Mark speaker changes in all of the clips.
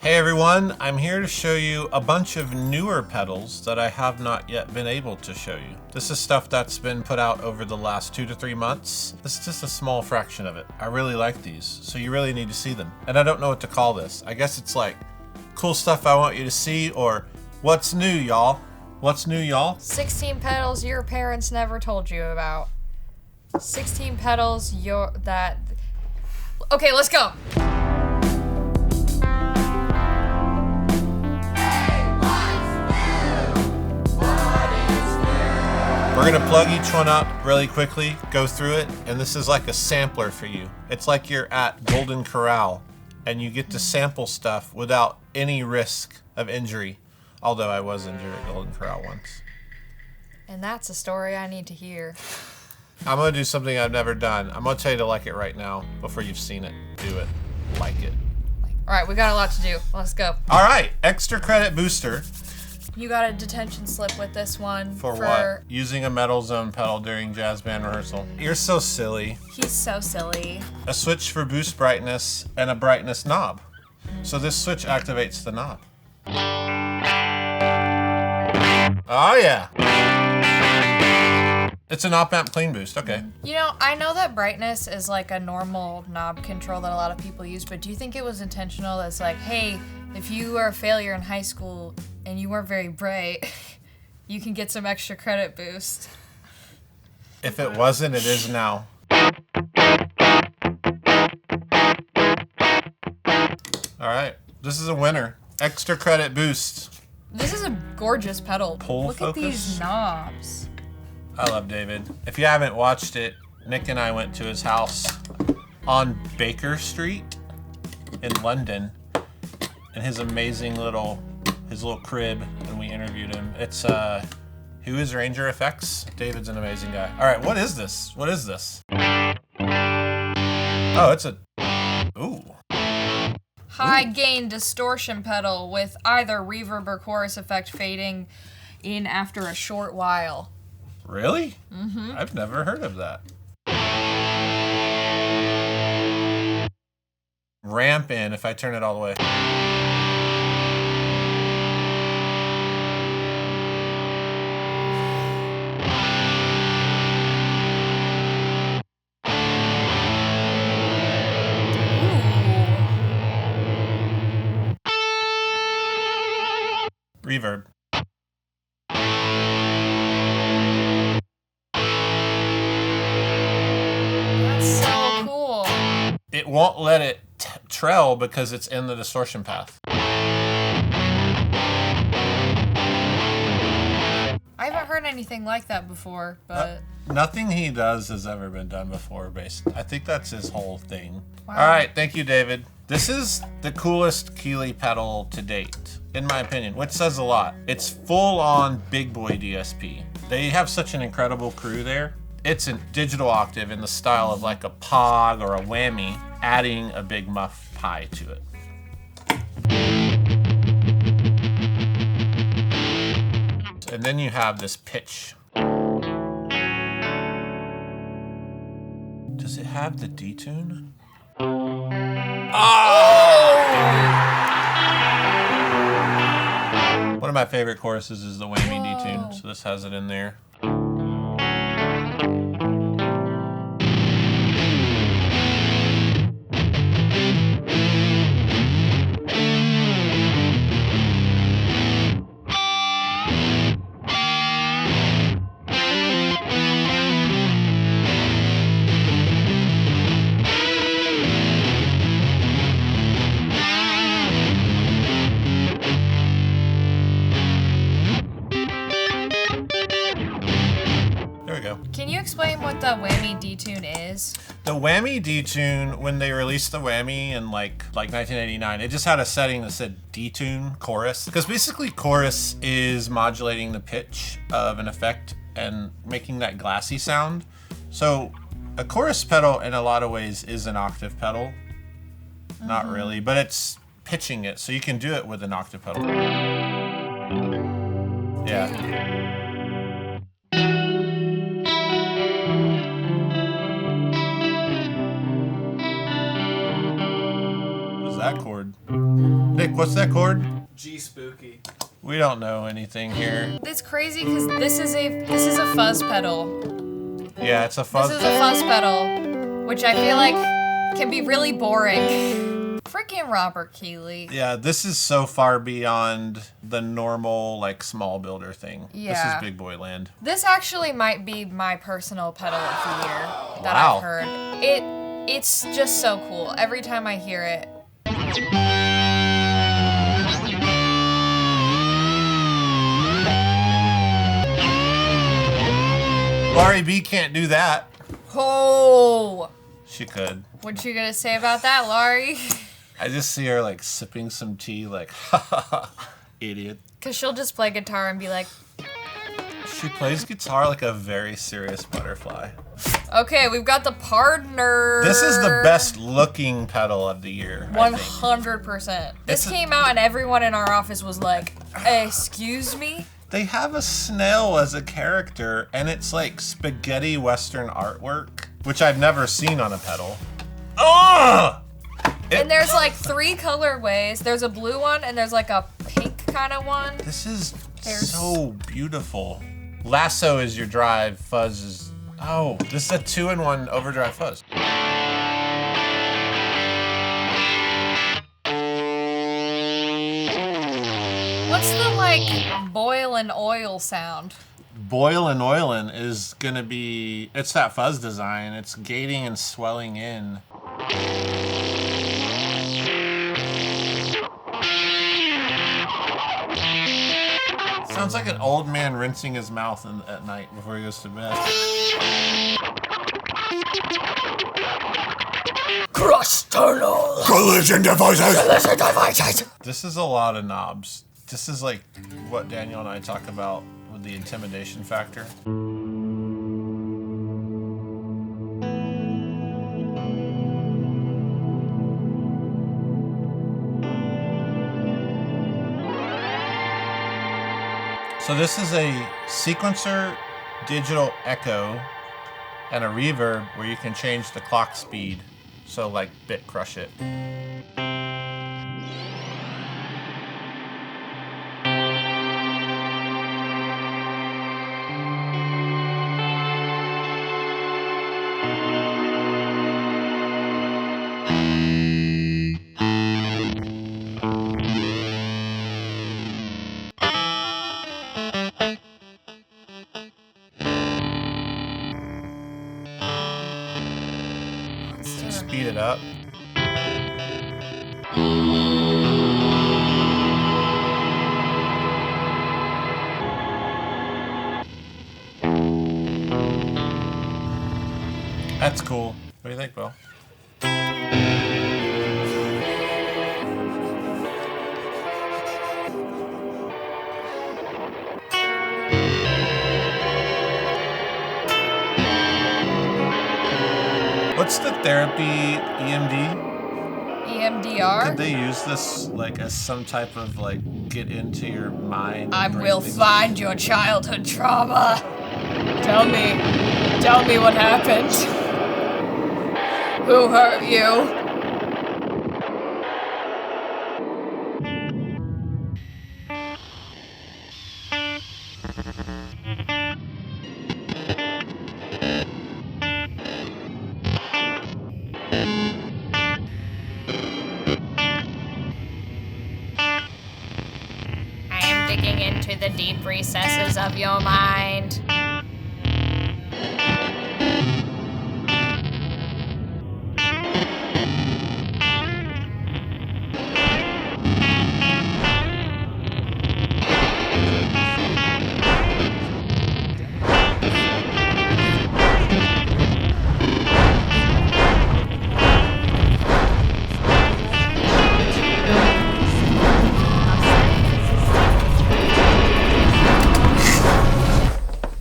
Speaker 1: Hey everyone, I'm here to show you a bunch of newer pedals that I have not yet been able to show you. This is stuff that's been put out over the last 2 to 3 months. This is just a small fraction of it. I really like these, so you really need to see them. And I don't know what to call this. I guess it's like cool stuff I want you to see, or what's new, y'all? What's new, y'all?
Speaker 2: 16 pedals your parents never told you about. 16 pedals Okay, let's go.
Speaker 1: We're gonna plug each one up really quickly, go through it, and this is like a sampler for you. It's like you're at Golden Corral and you get to sample stuff without any risk of injury. Although I was injured at Golden Corral once.
Speaker 2: And that's a story I need to hear.
Speaker 1: I'm gonna do something I've never done. I'm gonna tell you to like it right now before you've seen it. Do it. Like it.
Speaker 2: All right, we got a lot to do. Let's go.
Speaker 1: All right, extra credit booster.
Speaker 2: You got a detention slip with this one.
Speaker 1: For what? Using a metal zone pedal during jazz band rehearsal. You're so silly.
Speaker 2: He's so silly.
Speaker 1: A switch for boost brightness and a brightness knob. So this switch activates the knob. Oh yeah. It's an op-amp clean boost, okay.
Speaker 2: You know, I know that brightness is like a normal knob control that a lot of people use, but do you think it was intentional? That's like, hey, if you were a failure in high school and you weren't very bright, you can get some extra credit boost.
Speaker 1: If it wasn't, it is now. All right, this is a winner. Extra credit boost.
Speaker 2: This is a gorgeous pedal.
Speaker 1: Pull
Speaker 2: Look
Speaker 1: focus.
Speaker 2: at these knobs.
Speaker 1: I love David. If you haven't watched it, Nick and I went to his house on Baker Street in London in his amazing little crib, and we interviewed him. It's who is Rainger Effects? David's an amazing guy. All right, what is this? What is this? Oh, it's a
Speaker 2: High gain distortion pedal with either reverb or chorus effect fading in after a short while.
Speaker 1: Really? Mm-hmm. I've never heard of that. Ramp in if I turn it all the way. Reverb.
Speaker 2: That's so cool.
Speaker 1: It won't let it trail because it's in the distortion path.
Speaker 2: I haven't heard anything like that before, but...
Speaker 1: Nothing he does has ever been done before, I think that's his whole thing.
Speaker 2: Wow.
Speaker 1: All right, thank you, David. This is the coolest Keeley pedal to date, in my opinion, which says a lot. It's full-on big boy DSP. They have such an incredible crew there. It's a digital octave in the style of like a Pog or a Whammy, adding a big muff pie to it. And then you have this pitch. Does it have the detune? Oh! One of my favorite choruses is the Whammy detune, so this has it in there.
Speaker 2: Can you explain what the Whammy detune is?
Speaker 1: The Whammy detune, when they released the Whammy in like 1989, it just had a setting that said detune chorus. Because basically chorus is modulating the pitch of an effect and making that glassy sound. So a chorus pedal in a lot of ways is an octave pedal. Not really, but it's pitching it, so you can do it with an octave pedal. Yeah. What is that chord? Nick, what's that chord?
Speaker 3: G spooky.
Speaker 1: We don't know anything here.
Speaker 2: It's crazy because this is a fuzz pedal.
Speaker 1: Yeah, it's a fuzz.
Speaker 2: This is a fuzz pedal, which I feel like can be really boring. Freaking Robert Keeley.
Speaker 1: Yeah, this is so far beyond the normal, like, small builder thing.
Speaker 2: Yeah.
Speaker 1: This is big boy land.
Speaker 2: This actually might be my personal pedal of the year that
Speaker 1: Wow.
Speaker 2: I've heard. It's just so cool. Every time I hear it.
Speaker 1: Laurie B can't do that.
Speaker 2: Oh!
Speaker 1: She could.
Speaker 2: What you gonna say about that, Laurie?
Speaker 1: I just see her, like, sipping some tea, like, ha ha ha, idiot.
Speaker 2: Because she'll just play guitar and be like,
Speaker 1: She plays guitar like a very serious butterfly.
Speaker 2: okay, we've got the Pardner.
Speaker 1: This is the best looking pedal of the year.
Speaker 2: 100%. This came out and everyone in our office was like, excuse me?
Speaker 1: They have a snail as a character, and it's like spaghetti Western artwork, which I've never seen on a pedal. Ugh!
Speaker 2: And there's like 3 colorways. There's a blue one and there's like a pink kind of one.
Speaker 1: This is so beautiful. Lasso is your drive, Fuzz is... Oh, this is a 2-in-1 overdrive fuzz.
Speaker 2: What's the like boil and oil sound?
Speaker 1: Boil and oilin' is gonna be... It's that fuzz design. It's gating and swelling in. Sounds like an old man rinsing his mouth at night before he goes to bed.
Speaker 4: Crushternal.
Speaker 1: Collision devices!
Speaker 4: Collision devices.
Speaker 1: This is a lot of knobs. This is like what Daniel and I talk about with the intimidation factor. So this is a sequencer, digital echo, and a reverb where you can change the clock speed. So like bit crush it. Speed it up. That's cool. What do you think, Bill? What's the therapy EMD?
Speaker 2: EMDR?
Speaker 1: Could they use this like as some type of like get into your mind?
Speaker 2: I
Speaker 1: and bring
Speaker 2: will
Speaker 1: things-
Speaker 2: find your childhood trauma. Tell me what happened. Who hurt you? I am digging into the deep recesses of your mind.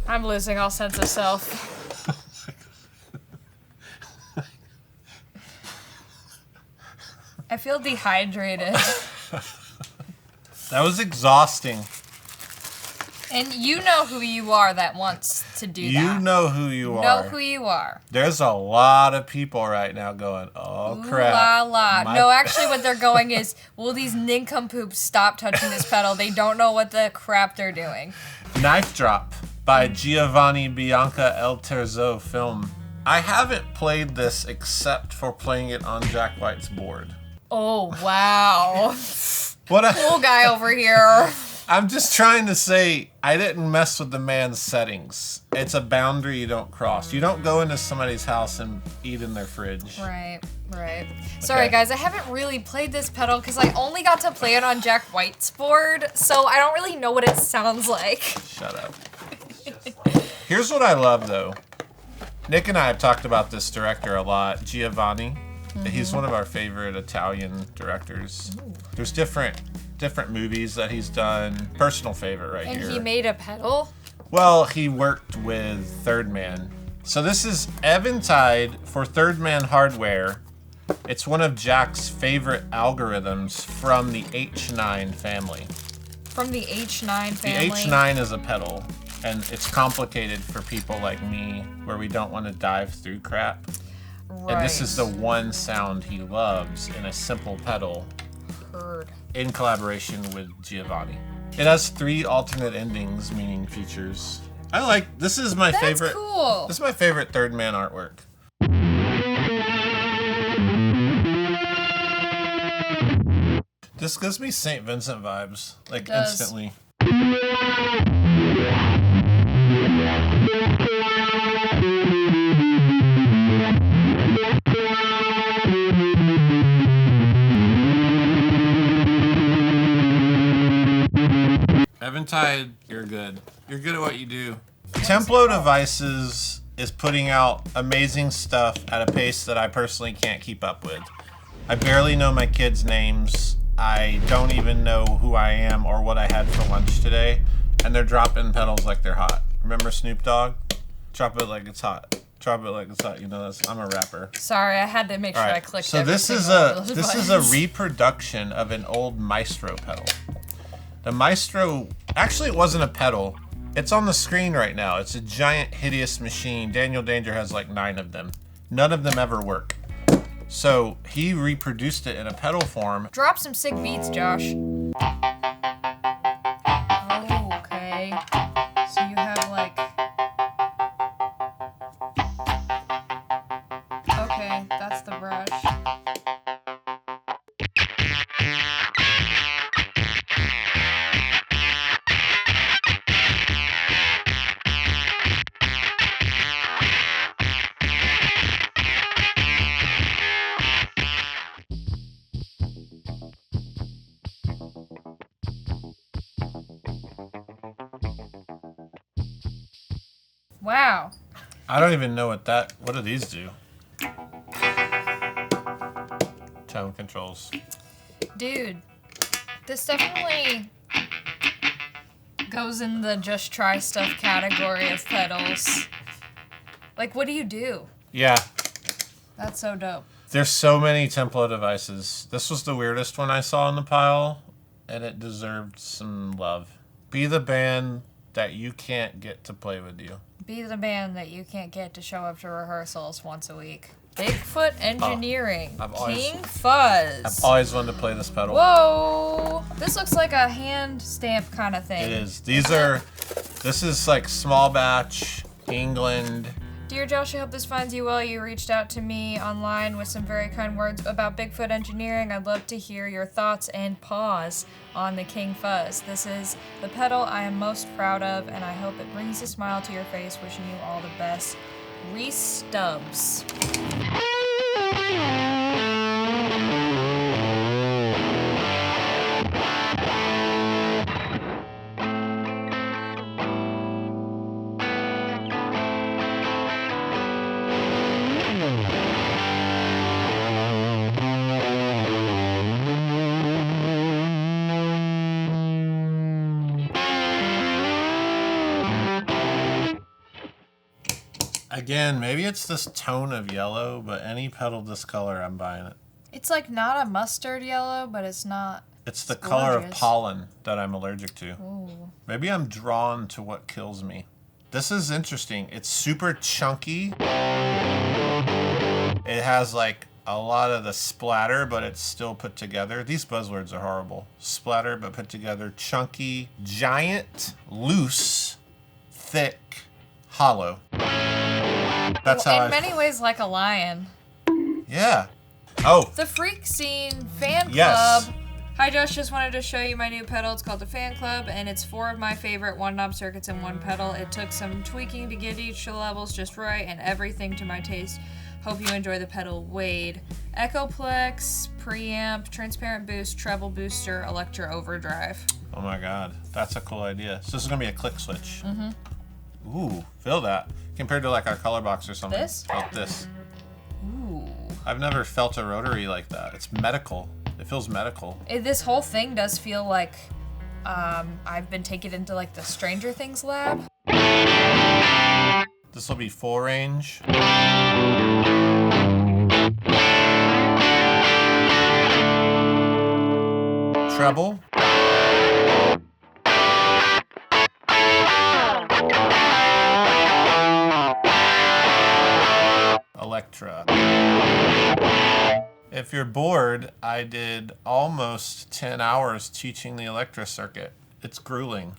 Speaker 2: I'm losing all sense of self. I feel dehydrated.
Speaker 1: That was exhausting.
Speaker 2: And you know who you are that wants to do that.
Speaker 1: You know who you are.
Speaker 2: Know who you are.
Speaker 1: There's a lot of people right now going, oh,
Speaker 2: Ooh,
Speaker 1: crap.
Speaker 2: la la. No, actually what they're going is, will these nincompoops stop touching this pedal? They don't know what the crap they're doing.
Speaker 1: Knife Drop by Giovanni Bianca El Terzo film. I haven't played this except for playing it on Jack White's board.
Speaker 2: Oh, wow.
Speaker 1: What a
Speaker 2: cool guy over here.
Speaker 1: I'm just trying to say, I didn't mess with the man's settings. It's a boundary you don't cross. You don't go into somebody's house and eat in their fridge.
Speaker 2: Right. Sorry, guys, I haven't really played this pedal because I only got to play it on Jack White's board, so I don't really know what it sounds like.
Speaker 1: Shut up. Here's what I love, though. Nick and I have talked about this director a lot, Giovanni. He's one of our favorite Italian directors. Ooh. There's different movies that he's done. Personal favorite right here.
Speaker 2: And he made a pedal?
Speaker 1: Well, he worked with Third Man. So this is Eventide for Third Man hardware. It's one of Jack's favorite algorithms from the H9 family.
Speaker 2: From the H9 family?
Speaker 1: The H9 is a pedal, and it's complicated for people like me where we don't want to dive through crap. Right. And this is the one sound he loves in a simple pedal.
Speaker 2: Heard.
Speaker 1: In collaboration with Giovanni. It has 3 alternate endings, meaning features. This is my favorite. That's
Speaker 2: cool.
Speaker 1: This is my favorite Third Man artwork. This gives me St. Vincent vibes, like instantly. Eventide, you're good. You're good at what you do. Templo Devices is putting out amazing stuff at a pace that I personally can't keep up with. I barely know my kids' names. I don't even know who I am or what I had for lunch today. And they're dropping pedals like they're hot. Remember Snoop Dogg? Drop it like it's hot. Drop it like it's hot. You know, I'm a rapper.
Speaker 2: Sorry, I had to make sure I clicked.
Speaker 1: So this is a reproduction of an old Maestro pedal. The Maestro, actually it wasn't a pedal. It's on the screen right now. It's a giant, hideous machine. Daniel Danger has like 9 of them. None of them ever work. So he reproduced it in a pedal form.
Speaker 2: Drop some sick beats, Josh. Oh, okay. So you have like... Okay, that's the brush. Wow.
Speaker 1: I don't even know what do these do? Tone controls.
Speaker 2: Dude, this definitely goes in the just try stuff category of pedals. Like, what do you do?
Speaker 1: Yeah.
Speaker 2: That's so dope.
Speaker 1: There's so many Templo devices. This was the weirdest one I saw in the pile, and it deserved some love. Be the band that you can't get to play with you.
Speaker 2: Be the band that you can't get to show up to rehearsals once a week. Bigfoot Engineering. King Fuzz.
Speaker 1: I've always wanted to play this pedal.
Speaker 2: Whoa! This looks like a hand stamp kind of thing.
Speaker 1: It is. This is like small batch, England.
Speaker 2: Dear Josh, I hope this finds you well. You reached out to me online with some very kind words about Bigfoot Engineering. I'd love to hear your thoughts and pause on the King Fuzz. This is the pedal I am most proud of, and I hope it brings a smile to your face. Wishing you all the best. Reese Stubbs.
Speaker 1: Again, maybe it's this tone of yellow, but any pedal this color, I'm buying it.
Speaker 2: It's like not a mustard yellow, but it's not
Speaker 1: It's the color of
Speaker 2: gorgeous.
Speaker 1: pollen that I'm allergic to.
Speaker 2: Ooh.
Speaker 1: Maybe I'm drawn to what kills me. This is interesting. It's super chunky. It has like a lot of the splatter, but it's still put together. These buzzwords are horrible. Splatter, but put together. Chunky, giant, loose, thick, hollow. That's how
Speaker 2: In many ways, like a lion.
Speaker 1: Yeah. Oh,
Speaker 2: The Freqscene fan club.
Speaker 1: Yes.
Speaker 2: Hi Josh, just wanted to show you my new pedal. It's called the Fan Club, and it's 4 of my favorite one knob circuits in one pedal. It took some tweaking to get each levels just right, and everything to my taste. Hope you enjoy the pedal. Wade. Echoplex, preamp, transparent boost, treble booster, Electro overdrive.
Speaker 1: oh my God. That's a cool idea. So this is gonna be a click switch. Ooh, feel that. Compared to like our color box or something.
Speaker 2: This?
Speaker 1: Felt this.
Speaker 2: Ooh.
Speaker 1: I've never felt a rotary like that. It's medical. It feels medical.
Speaker 2: This whole thing does feel like I've been taken into like the Stranger Things lab.
Speaker 1: This will be full range. Treble. Electra. If you're bored, I did almost 10 hours teaching the Electra circuit. It's grueling.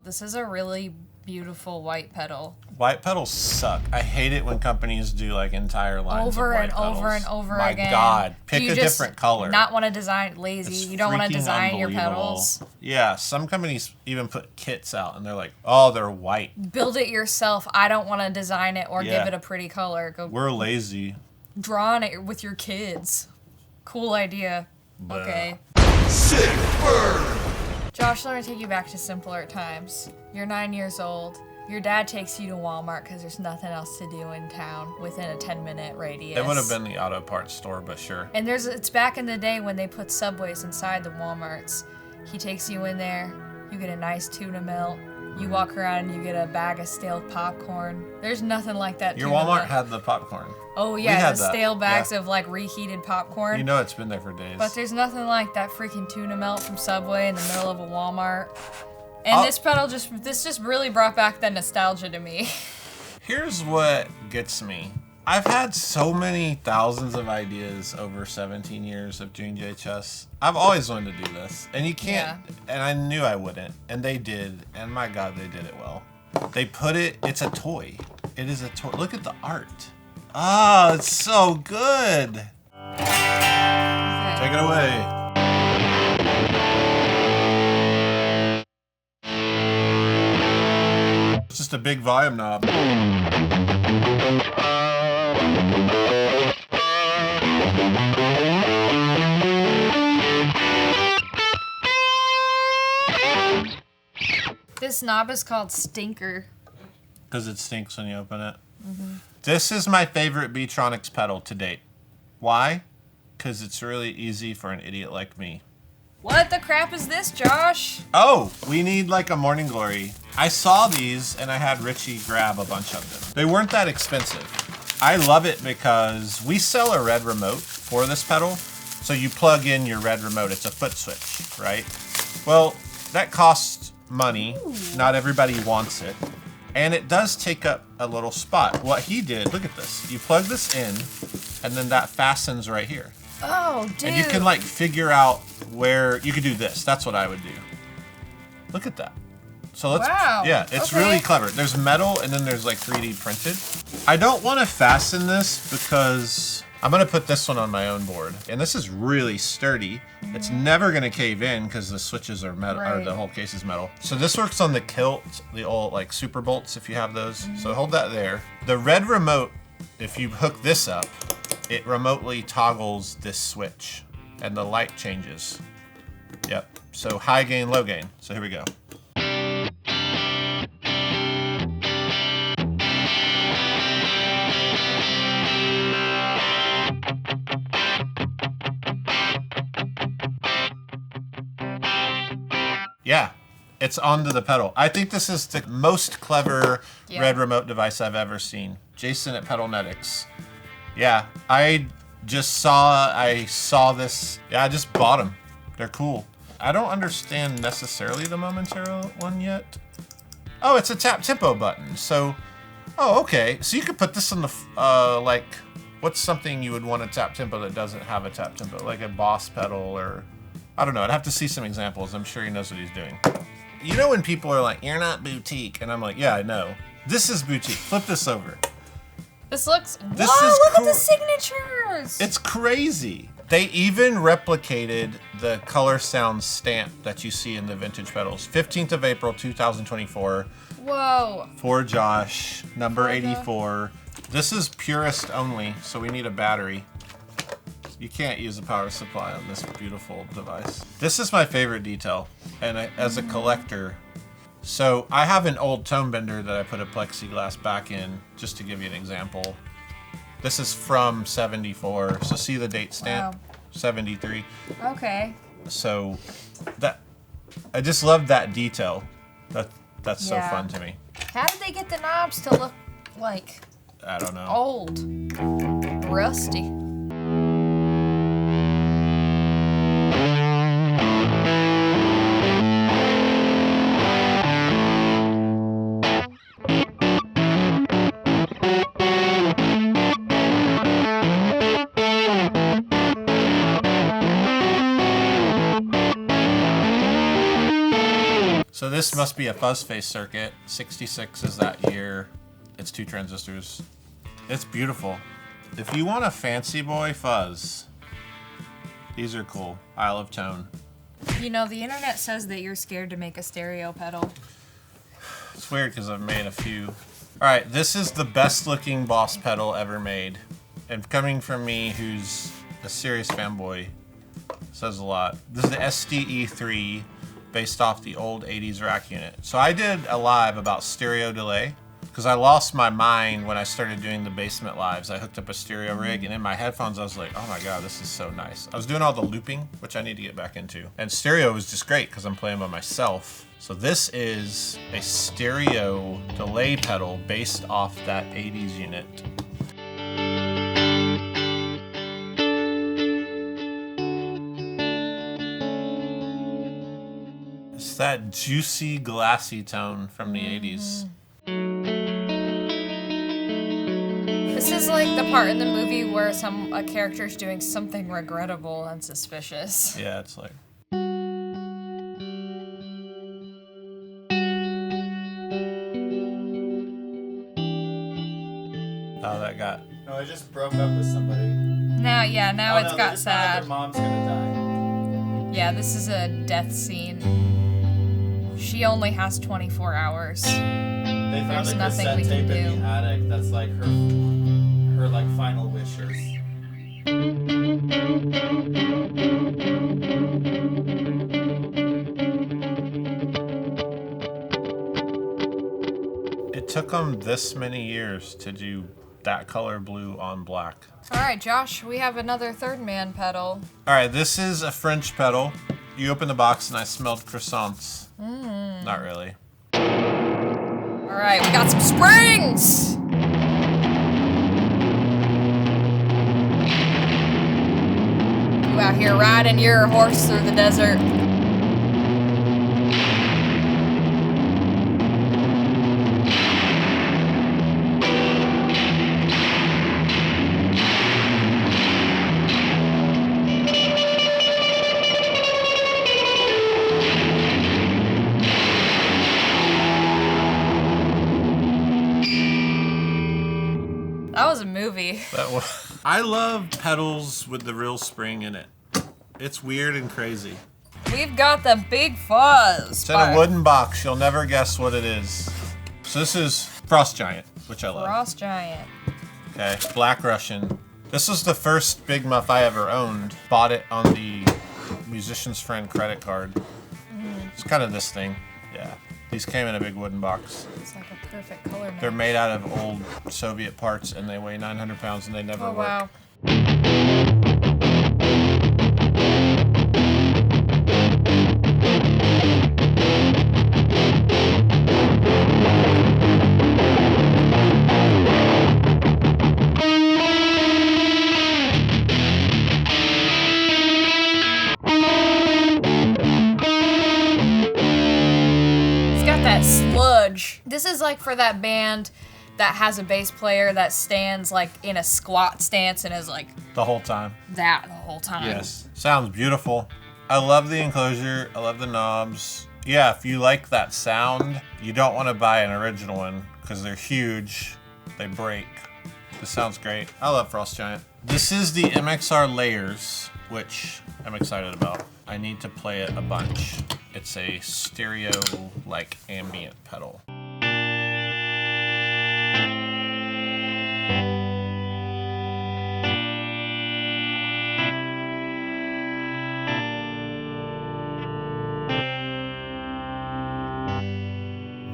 Speaker 2: This is a really beautiful white pedal.
Speaker 1: White pedals suck. I hate it when companies do like entire lines
Speaker 2: Over
Speaker 1: of white
Speaker 2: and
Speaker 1: pedals.
Speaker 2: over and over
Speaker 1: My
Speaker 2: again.
Speaker 1: God,
Speaker 2: Do
Speaker 1: pick
Speaker 2: you
Speaker 1: a
Speaker 2: just
Speaker 1: different color.
Speaker 2: Not want to design lazy.
Speaker 1: It's
Speaker 2: You don't want to
Speaker 1: freaking
Speaker 2: design your
Speaker 1: unbelievable.
Speaker 2: pedals.
Speaker 1: Yeah, some companies even put kits out and they're like, oh, they're white.
Speaker 2: Build it yourself. I don't want to design it or
Speaker 1: Yeah.
Speaker 2: give it a pretty color. Go
Speaker 1: We're lazy.
Speaker 2: draw on it with your kids. Cool idea.
Speaker 1: But
Speaker 2: Okay.
Speaker 4: Sick burn.
Speaker 2: Josh, let me take you back to simpler times. You're 9 years old. Your dad takes you to Walmart because there's nothing else to do in town within a 10-minute radius.
Speaker 1: It would have been the auto parts store, but sure.
Speaker 2: And it's back in the day when they put Subways inside the Walmarts. He takes you in there, you get a nice tuna melt, you walk around and you get a bag of stale popcorn. There's nothing like that.
Speaker 1: Your
Speaker 2: tuna
Speaker 1: Walmart
Speaker 2: melt.
Speaker 1: had the popcorn.
Speaker 2: Oh
Speaker 1: we
Speaker 2: yeah,
Speaker 1: had
Speaker 2: the
Speaker 1: that,
Speaker 2: stale bags
Speaker 1: yeah.
Speaker 2: of like reheated popcorn.
Speaker 1: You know it's been there for days.
Speaker 2: But there's nothing like that freaking tuna melt from Subway in the middle of a Walmart. And this pedal just really brought back that nostalgia to me.
Speaker 1: Here's what gets me. I've had so many thousands of ideas over 17 years of doing JHS. I've always wanted to do this. And you can't, and I knew I wouldn't. And they did, and my God, they did it well. They put it's a toy. It is a toy. Look at the art. Ah, it's so good. Take it away. It's just a big volume knob.
Speaker 2: This knob is called Stinker.
Speaker 1: Because it stinks when you open it. This is my favorite Beetronics pedal to date. Why? Because it's really easy for an idiot like me.
Speaker 2: What the crap is this, Josh?
Speaker 1: Oh, we need like a Morning Glory. I saw these and I had Richie grab a bunch of them. They weren't that expensive. I love it because we sell a red remote for this pedal. So you plug in your red remote. It's a foot switch, right? Well, that costs money. Not everybody wants it. And it does take up a little spot. What he did, look at this. You plug this in and then that fastens right here.
Speaker 2: Oh, dude.
Speaker 1: And you can like figure out where you could do this. That's what I would do. Look at that. So let's,
Speaker 2: Wow.
Speaker 1: yeah, it's
Speaker 2: Okay.
Speaker 1: really clever. There's metal and then there's like 3D printed. I don't want to fasten this because I'm going to put this one on my own board. And this is really sturdy. It's never going to cave in because the switches are metal, or
Speaker 2: Right.
Speaker 1: the whole case is metal. So this works on the kilt, the old like super bolts if you have those. So hold that there. The red remote, if you hook this up, it remotely toggles this switch and the light changes. Yep. So high gain, low gain. So here we go. Yeah. It's onto the pedal. I think this is the most clever red remote device I've ever seen. Jason at Pedalnetics. Yeah, I saw this. Yeah, I just bought them. They're cool. I don't understand necessarily the Momentero one yet. Oh, it's a tap tempo button. So, oh, okay. So you could put this on the, like, what's something you would want a tap tempo that doesn't have a tap tempo? Like a Boss pedal or, I don't know. I'd have to see some examples. I'm sure he knows what he's doing. You know when people are like, you're not boutique. And I'm like, yeah, I know. This is boutique. Flip this over.
Speaker 2: This looks,
Speaker 1: this
Speaker 2: whoa,
Speaker 1: is
Speaker 2: look
Speaker 1: cool.
Speaker 2: at the signatures.
Speaker 1: It's crazy. They even replicated the color sound stamp that you see in the vintage pedals. 15th of April, 2024.
Speaker 2: Whoa.
Speaker 1: For Josh, number 84. This is purist only, so we need a battery. You can't use a power supply on this beautiful device. This is my favorite detail, and as a collector, so I have an old tone bender that I put a plexiglass back in, just to give you an example. This is from 74, so see the date stamp? Wow. 73.
Speaker 2: Okay.
Speaker 1: So that I just love that detail. That's so fun to me.
Speaker 2: How did they get the knobs to look like,
Speaker 1: I don't know,
Speaker 2: old, rusty?
Speaker 1: So this must be a fuzz face circuit. 66 is that year. It's 2 transistors. It's beautiful. If you want a fancy boy fuzz, these are cool. Isle of Tone.
Speaker 2: You know, the internet says that you're scared to make a stereo pedal.
Speaker 1: It's weird because I've made a few. All right, this is the best looking Boss pedal ever made. And coming from me, who's a serious fanboy, says a lot. This is the SDE3. Based off the old 80s rack unit. So I did a live about stereo delay because I lost my mind when I started doing the basement lives. I hooked up a stereo rig and in my headphones I was like, oh my God, this is so nice. I was doing all the looping, which I need to get back into. And stereo was just great because I'm playing by myself. So this is a stereo delay pedal based off that 80s unit. It's that juicy, glassy tone from the 80s.
Speaker 2: This is like the part in the movie where a character's doing something regrettable and suspicious.
Speaker 1: Yeah, it's like... Oh, that got...
Speaker 3: No, I just broke up with somebody.
Speaker 2: Now it's
Speaker 3: no,
Speaker 2: got sad.
Speaker 3: Their mom's gonna die.
Speaker 2: Yeah, this is a death scene. She only has 24 hours.
Speaker 3: They found
Speaker 2: There's
Speaker 3: a
Speaker 2: nothing
Speaker 3: cassette
Speaker 2: we can
Speaker 3: tape in
Speaker 2: do.
Speaker 3: the attic that's like her like final wishes.
Speaker 1: It took them this many years to do that color blue on black.
Speaker 2: All right, Josh, we have another third man pedal.
Speaker 1: All right, this is a French pedal. You open the box and I smelled croissants. Not really.
Speaker 2: All right, we got some springs. You out here riding your horse through the desert. That was a movie.
Speaker 1: I love pedals with the real spring in it. It's weird and crazy.
Speaker 2: We've got the Big Fuzz.
Speaker 1: It's in a wooden box. You'll never guess what it is. So this is Frost Giant, which I love.
Speaker 2: Frost Giant.
Speaker 1: Okay, Black Russian. This was the first Big Muff I ever owned. Bought it on the Musician's Friend credit card. It's kind of this thing. Yeah. These came in a big wooden box.
Speaker 2: It's like a perfect color match.
Speaker 1: They're made out of old Soviet parts and they weigh 900 pounds and they never work.
Speaker 2: Wow. this is like for that band that has a bass player that stands like in a squat stance and is like
Speaker 1: The whole time.
Speaker 2: that the whole time.
Speaker 1: Yes. Sounds beautiful. I love the enclosure. I love the knobs. Yeah, if you like that sound, you don't want to buy an original one because they're huge. They break. This sounds great. I love Frost Giant. This is the MXR Layers, which I'm excited about. I need to play it a bunch. It's a stereo, like, ambient pedal.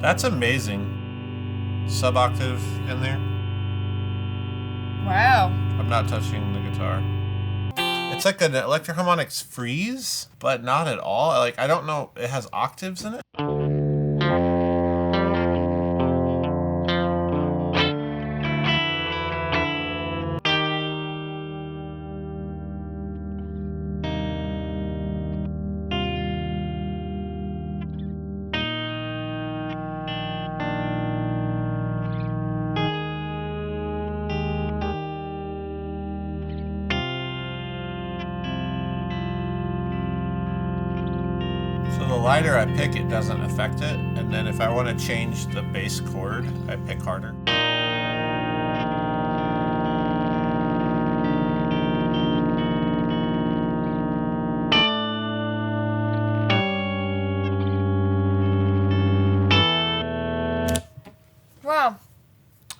Speaker 1: That's amazing. Sub-octave in there.
Speaker 2: Wow.
Speaker 1: I'm not touching the guitar. It's like an Electro-Harmonix freeze, but not at all. Like, I don't know, it has octaves in it. So the lighter I pick, it doesn't affect it. And then if I want to change the bass chord, I pick harder.
Speaker 2: Wow.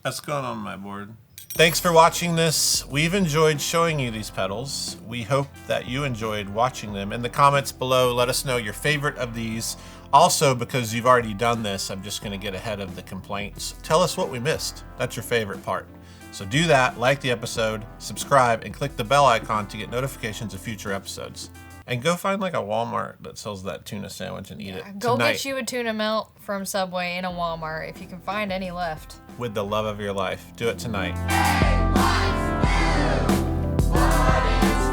Speaker 1: That's going on my board. Thanks for watching this. We've enjoyed showing you these pedals. We hope that you enjoyed watching them. In the comments below, let us know your favorite of these. Also, because you've already done this, I'm just going to get ahead of the complaints. Tell us what we missed. That's your favorite part. So do that, like the episode, subscribe, and click the bell icon to get notifications of future episodes. And go find like a Walmart that sells that tuna sandwich and eat it
Speaker 2: Go
Speaker 1: tonight
Speaker 2: get you a tuna melt from Subway in a Walmart if you can find any left.
Speaker 1: with the love of your life. Do it tonight.
Speaker 4: What is